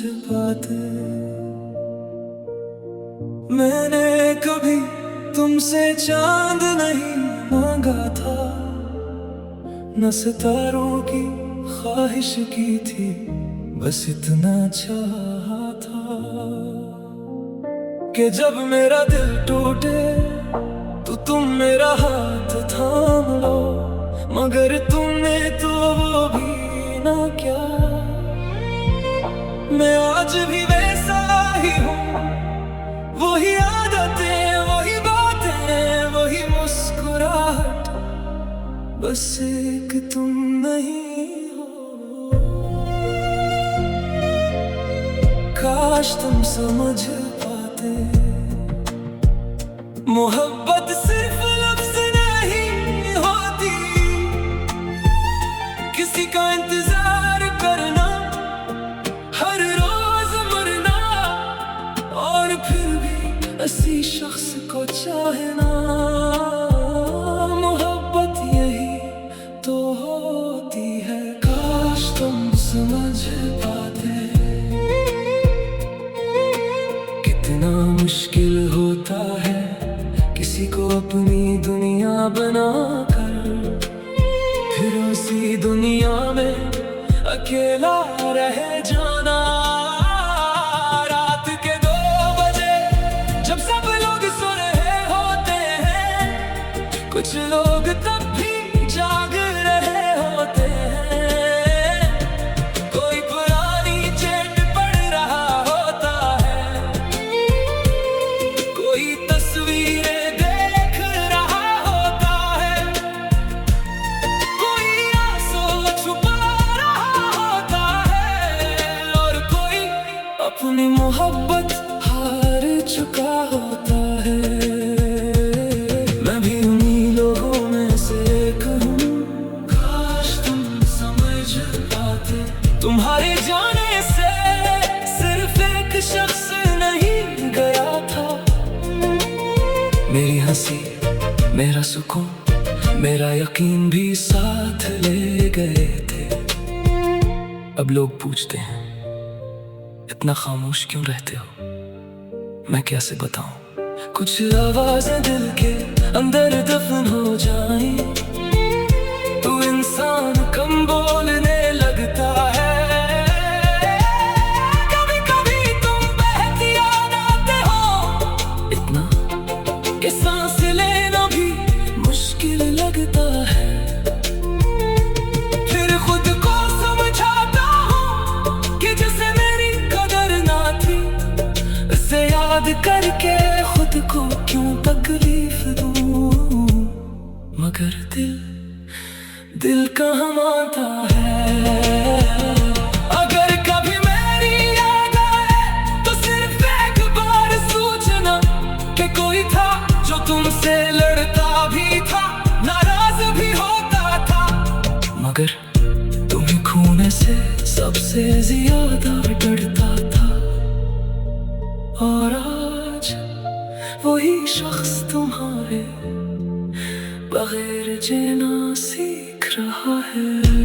बातें। मैंने कभी तुमसे चांद नहीं मांगा था, न सितारों की ख्वाहिश की थी, बस इतना चाहा था कि जब मेरा दिल टूटे तो तुम मेरा हाथ थाम लो। मगर तुमने तो वो भी ना क्या। मैं आज भी वैसा ही हूँ, वही आदतें, वही बातें, वही मुस्कुराहट, बस एक तुम नहीं हो। काश तुम समझ पाते, मोहब्बत सिर्फ लफ्ज़ नहीं होती। किसी का इंतजार करना, हर रोज मरना, और फिर भी ऐसी शख्स को चाहना। मोहब्बत यही तो होती है, काश तुम समझ पाते। कितना मुश्किल होता है किसी को अपनी दुनिया बनाकर, फिर उसी दुनिया में अकेला रह जाना। रात के 2 बजे जब सब लोग सो रहे होते हैं, कुछ लोग तब भी जाग रहे होते हैं। कोई पुरानी चैट पढ़ रहा होता है, कोई तस्वीरें देख रहा होता है, कोई आंसू छुपा रहा होता है, और कोई अपनी मोहब्बत हार चुका होता है। मैं भी उन्हीं लोगों में से एक हूँ, काश तुम समझ पाते। तुम्हारे जाने से सिर्फ एक शख्स नहीं गया था। मेरी हंसी, मेरा सुकून, मेरा यकीन भी साथ ले गए थे। अब लोग पूछते हैं, इतना खामोश क्यों रहते हो? मैं कैसे बताऊं? कुछ आवाज़ें दिल के अंदर दफन हो जाएं, तो इंसान कम बोलने लगता है। कभी कभी तुम बहती याद आते हो, इतना कि सांस लेना भी मुश्किल लगता है। फिर खुद को समझाता हूँ कि जिसे मेरी कदर ना थी, उसे याद करके खुद को क्यों तकलीफ दूँ। मगर दिल कहाँ मानता है। अगर कभी मेरी याद आए तो सिर्फ एक बार सोचना कि कोई था जो तुमसे लड़ता भी था, नाराज भी होता था, मगर तुम्हें खोने से सबसे ज्यादा डरता था। और आज वही शख्स तुम्हारे बगैर जीना सीख रहा है।